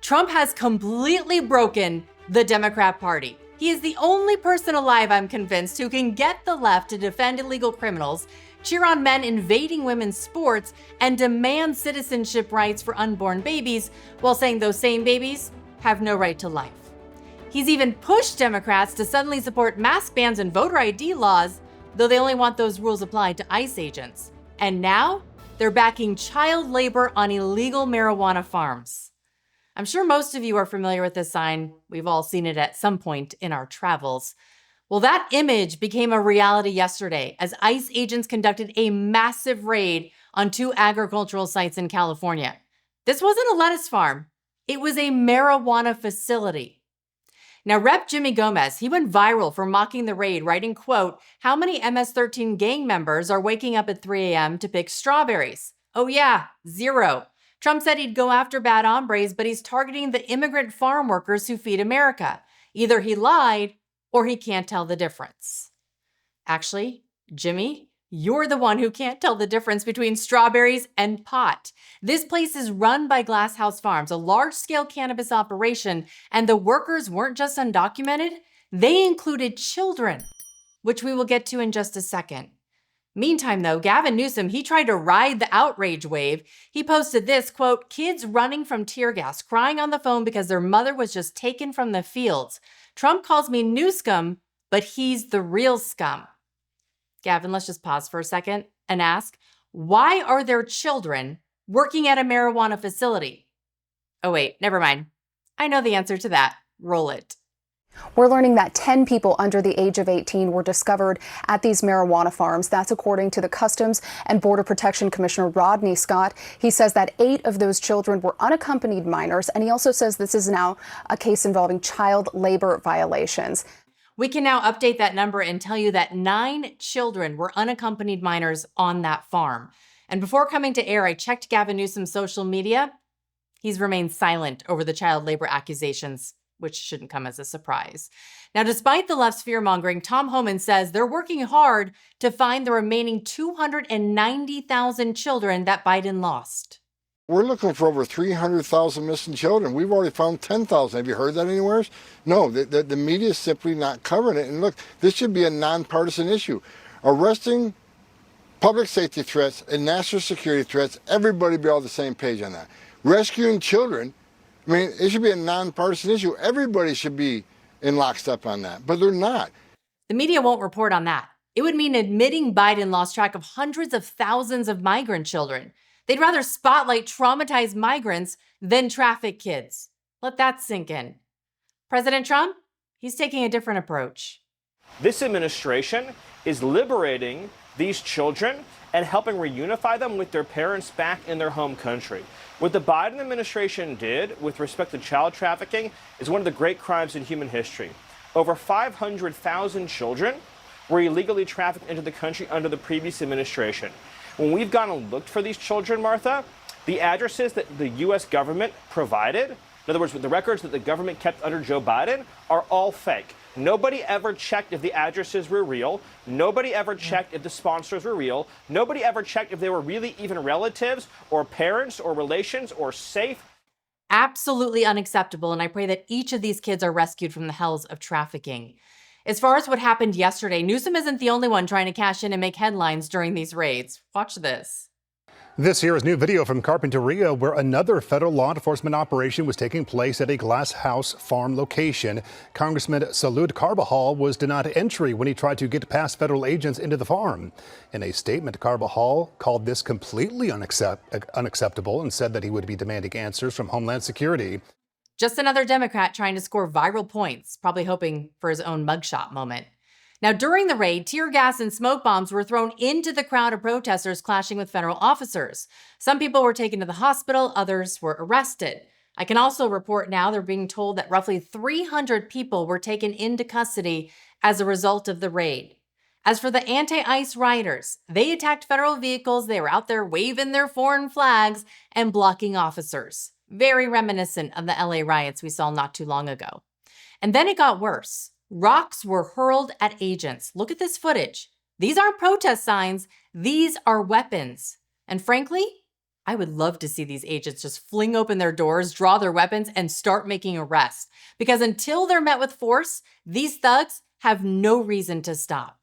Trump has completely broken the Democrat Party. He is the only person alive, I'm convinced, who can get the left to defend illegal criminals, cheer on men invading women's sports, and demand citizenship rights for unborn babies, while saying those same babies have no right to life. He's even pushed Democrats to suddenly support mask bans and voter ID laws, though they only want those rules applied to ICE agents. And now they're backing child labor on illegal marijuana farms. I'm sure most of you are familiar with this sign. We've all seen it at some point in our travels. Well, that image became a reality yesterday as ICE agents conducted a massive raid on 2 agricultural sites in California. This wasn't a lettuce farm. It was a marijuana facility. Now, Rep. Jimmy Gomez, he went viral for mocking the raid, writing, quote, "How many MS-13 gang members are waking up at 3 a.m. to pick strawberries? Oh yeah, 0. Trump said he'd go after bad hombres, but he's targeting the immigrant farm workers who feed America. Either he lied or he can't tell the difference." Actually, Jimmy, you're the one who can't tell the difference between strawberries and pot. This place is run by Glass House Farms, a large-scale cannabis operation, and the workers weren't just undocumented, they included children, which we will get to in just a second. Meantime, though, Gavin Newsom, he tried to ride the outrage wave. He posted this, quote, "Kids running from tear gas, crying on the phone because their mother was just taken from the fields. Trump calls me Newscum, but he's the real scum." Gavin, let's just pause for a second and ask, why are there children working at a marijuana facility? Oh wait, never mind. I know the answer to that. Roll it. We're learning that 10 people under the age of 18 were discovered at these marijuana farms. That's according to the Customs and Border Protection Commissioner Rodney Scott. He says that 8 of those children were unaccompanied minors, and he also says this is now a case involving child labor violations. We can now update that number and tell you that 9 children were unaccompanied minors on that farm. And before coming to air, I checked Gavin Newsom's social media. He's remained silent over the child labor accusations, which shouldn't come as a surprise. Now, despite the left's fear-mongering, Tom Homan says they're working hard to find the remaining 290,000 children that Biden lost. We're looking for over 300,000 missing children. We've already found 10,000. Have you heard that anywhere? No, the media is simply not covering it. And look, this should be a nonpartisan issue. Arresting public safety threats and national security threats, everybody be all on the same page on that. Rescuing children, I mean, it should be a nonpartisan issue. Everybody should be in lockstep on that, but they're not. The media won't report on that. It would mean admitting Biden lost track of hundreds of thousands of migrant children. They'd rather spotlight traumatized migrants than traffic kids. Let that sink in. President Trump, he's taking a different approach. This administration is liberating these children and helping reunify them with their parents back in their home country. What the Biden administration did with respect to child trafficking is one of the great crimes in human history. Over 500,000 children were illegally trafficked into the country under the previous administration. When we've gone and looked for these children, Martha, the addresses that the U.S. government provided, in other words, the records that the government kept under Joe Biden, are all fake. Nobody ever checked if the addresses were real. Nobody ever checked if the sponsors were real. Nobody ever checked if they were really even relatives or parents or relations or safe. Absolutely unacceptable, and I pray that each of these kids are rescued from the hells of trafficking. As far as what happened yesterday, Newsom isn't the only one trying to cash in and make headlines during these raids. Watch this. This here is new video from Carpinteria, where another federal law enforcement operation was taking place at a Glass House Farm location. Congressman Salud Carbajal was denied entry when he tried to get past federal agents into the farm. In a statement, Carbajal called this completely unacceptable and said that he would be demanding answers from Homeland Security. Just another Democrat trying to score viral points, probably hoping for his own mugshot moment. Now, during the raid, tear gas and smoke bombs were thrown into the crowd of protesters clashing with federal officers. Some people were taken to the hospital, others were arrested. I can also report now they're being told that roughly 300 people were taken into custody as a result of the raid. As for the anti-ICE rioters, they attacked federal vehicles, they were out there waving their foreign flags and blocking officers. Very reminiscent of the LA riots we saw not too long ago. And then it got worse. Rocks were hurled at agents. Look at this footage. These aren't protest signs. These are weapons. And frankly, I would love to see these agents just fling open their doors, draw their weapons, and start making arrests. Because until they're met with force, these thugs have no reason to stop.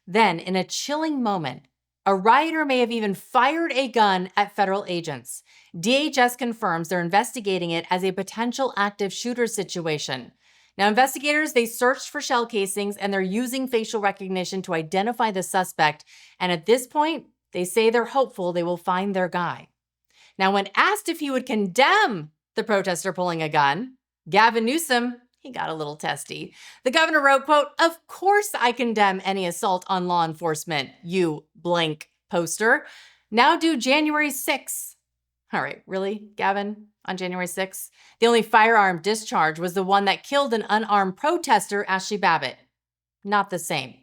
Then, in a chilling moment, a rioter may have even fired a gun at federal agents. DHS confirms they're investigating it as a potential active shooter situation. Now, investigators, they searched for shell casings and they're using facial recognition to identify the suspect. And at this point, they say they're hopeful they will find their guy. Now, when asked if he would condemn the protester pulling a gun, Gavin Newsom, he got a little testy. The governor wrote, quote, "Of course I condemn any assault on law enforcement, you blank poster. Now due January 6th. All right, really, Gavin? On January 6th? The only firearm discharge was the one that killed an unarmed protester, Ashley Babbitt. Not the same.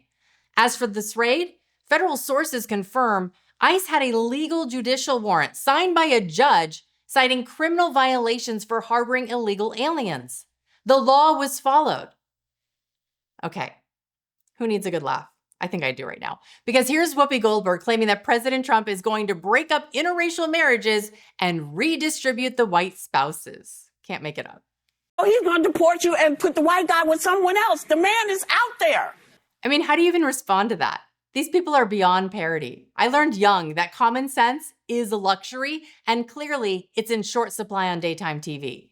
As for this raid, federal sources confirm ICE had a legal judicial warrant signed by a judge citing criminal violations for harboring illegal aliens. The law was followed. Okay, who needs a good laugh? I think I do right now. Because here's Whoopi Goldberg claiming that President Trump is going to break up interracial marriages and redistribute the white spouses. Can't make it up. Oh, he's going to deport you and put the white guy with someone else. The man is out there. I mean, how do you even respond to that? These people are beyond parody. I learned young that common sense is a luxury, and clearly it's in short supply on daytime TV.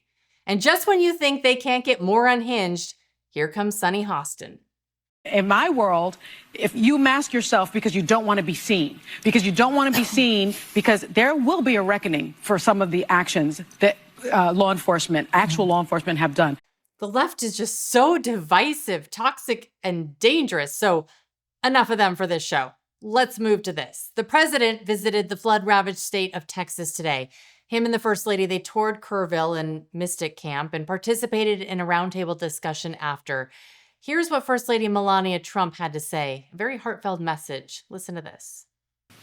And just when you think they can't get more unhinged, here comes Sunny Hostin. In my world, if you mask yourself because you don't want to be seen, because there will be a reckoning for some of the actions that actual law enforcement have done. The left is just so divisive, toxic, and dangerous. So enough of them for this show. Let's move to this. The president visited the flood-ravaged state of Texas today. Him and the First Lady, they toured Kerrville and Mystic Camp and participated in a roundtable discussion after. Here's what First Lady Melania Trump had to say. A very heartfelt message. Listen to this.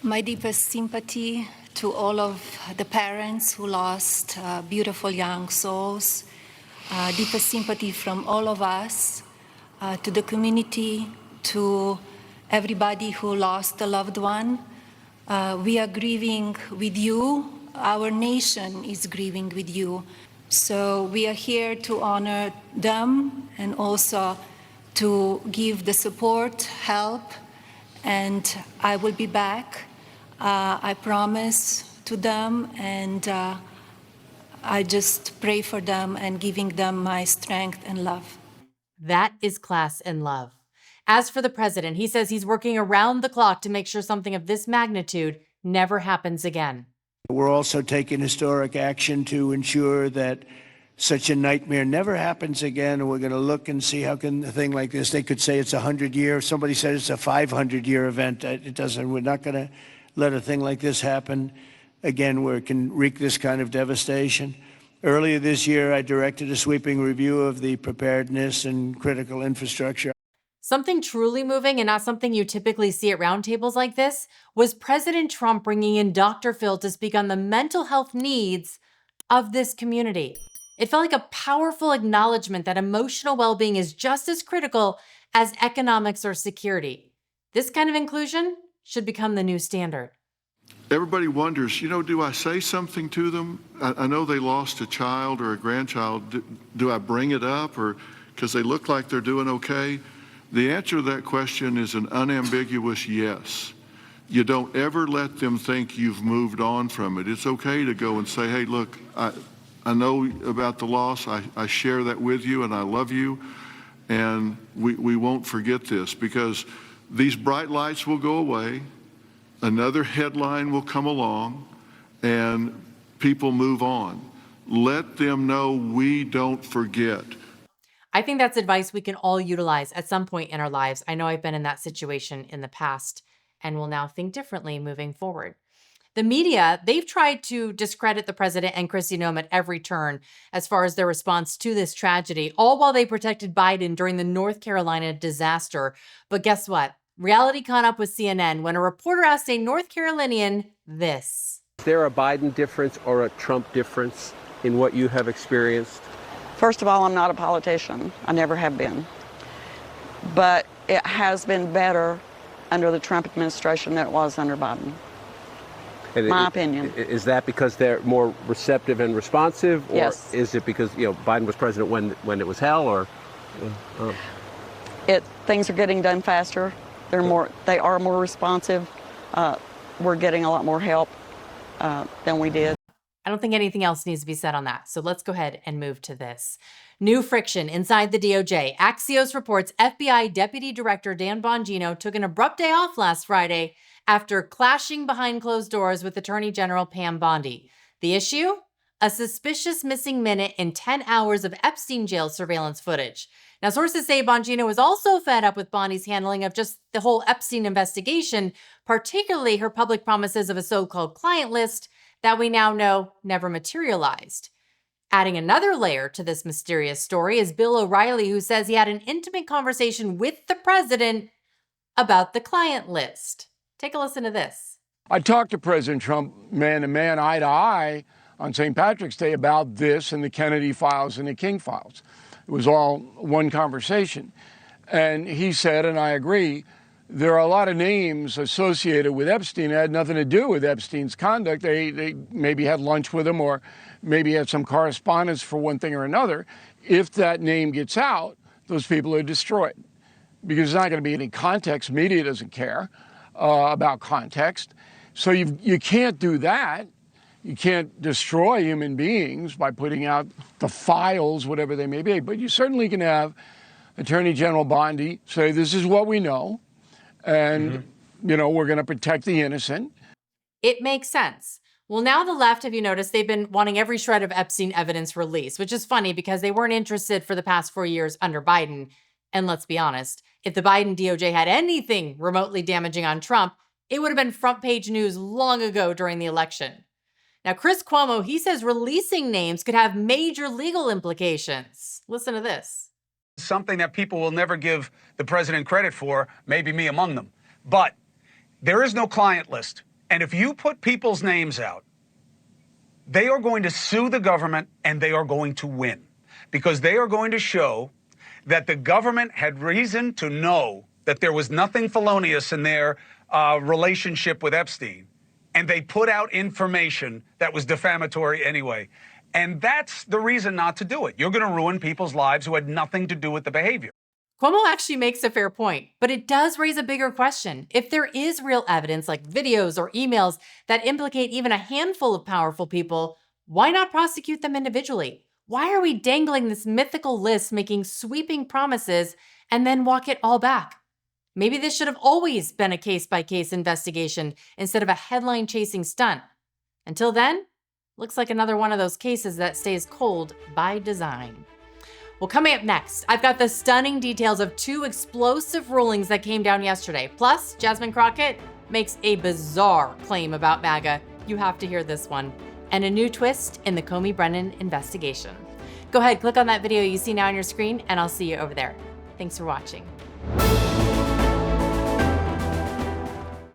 My deepest sympathy to all of the parents who lost beautiful young souls. Deepest sympathy from all of us to the community, to everybody who lost a loved one. We are grieving with you. Our nation is grieving with you. So we are here to honor them and also to give the support, help, and I will be back. I promise to them, and I just pray for them and giving them my strength and love. That is class and love. As for the president, he says he's working around the clock to make sure something of this magnitude never happens again. We're also taking historic action to ensure that such a nightmare never happens again. We're going to look and see how can a thing like this, they could say it's a 100-year, somebody said it's a 500-year event. It doesn't, we're not going to let a thing like this happen again where it can wreak this kind of devastation. Earlier this year, I directed a sweeping review of the preparedness and critical infrastructure. Something truly moving and not something you typically see at roundtables like this was President Trump bringing in Dr. Phil to speak on the mental health needs of this community. It felt like a powerful acknowledgement that emotional well-being is just as critical as economics or security. This kind of inclusion should become the new standard. Everybody wonders, do I say something to them? I know they lost a child or a grandchild. Do I bring it up, or because they look like they're doing okay? The answer to that question is an unambiguous yes. You don't ever let them think you've moved on from it. It's okay to go and say, hey, look, I know about the loss. I share that with you, and I love you. And we won't forget this, because these bright lights will go away. Another headline will come along, and people move on. Let them know we don't forget. I think that's advice we can all utilize at some point in our lives. I know I've been in that situation in the past and will now think differently moving forward. The media, they've tried to discredit the president and Kristi Noem at every turn as far as their response to this tragedy, all while they protected Biden during the North Carolina disaster. But guess what? Reality caught up with CNN when a reporter asked a North Carolinian this. Is there a Biden difference or a Trump difference in what you have experienced? First of all, I'm not a politician. I never have been. But it has been better under the Trump administration than it was under Biden. And My opinion. Is that because they're more receptive and responsive, or Yes. is it because Biden was president when it was hell, or? Things are getting done faster. They are more responsive. We're getting a lot more help than we did. I don't think anything else needs to be said on that. So let's go ahead and move to this. New friction inside the DOJ. Axios reports FBI Deputy Director Dan Bongino took an abrupt day off last Friday after clashing behind closed doors with Attorney General Pam Bondi. The issue? A suspicious missing minute in 10 hours of Epstein jail surveillance footage. Now, sources say Bongino was also fed up with Bondi's handling of just the whole Epstein investigation, particularly her public promises of a so-called client list that we now know never materialized. Adding another layer to this mysterious story is Bill O'Reilly, who says he had an intimate conversation with the president about the client list. Take a listen to this. I talked to President Trump man to man, eye to eye, on St. Patrick's Day about this and the Kennedy files and the King files. It was all one conversation. And he said, and I agree, there are a lot of names associated with Epstein that had nothing to do with Epstein's conduct. They maybe had lunch with him or maybe had some correspondence for one thing or another. If that name gets out, those people are destroyed because there's not going to be any context. Media doesn't care about context. So you can't do that. You can't destroy human beings by putting out the files, whatever they may be. But you certainly can have Attorney General Bondi say, this is what we know. And, we're going to protect the innocent. It makes sense. Well, now the left, have you noticed, they've been wanting every shred of Epstein evidence released, which is funny because they weren't interested for the past 4 years under Biden. And let's be honest, if the Biden DOJ had anything remotely damaging on Trump, it would have been front page news long ago during the election. Now, Chris Cuomo, he says releasing names could have major legal implications. Listen to this. Something that people will never give the president credit for, maybe me among them. But there is no client list. And if you put people's names out, they are going to sue the government and they are going to win because they are going to show that the government had reason to know that there was nothing felonious in their relationship with Epstein. And they put out information that was defamatory anyway. And that's the reason not to do it. You're going to ruin people's lives who had nothing to do with the behavior. Cuomo actually makes a fair point, but it does raise a bigger question. If there is real evidence like videos or emails that implicate even a handful of powerful people, why not prosecute them individually? Why are we dangling this mythical list, making sweeping promises, and then walk it all back? Maybe this should have always been a case-by-case investigation instead of a headline-chasing stunt. Until then, looks like another one of those cases that stays cold by design. Well, coming up next, I've got the stunning details of 2 explosive rulings that came down yesterday. Plus, Jasmine Crockett makes a bizarre claim about MAGA. You have to hear this one. And a new twist in the Comey Brennan investigation. Go ahead, click on that video you see now on your screen, and I'll see you over there. Thanks for watching.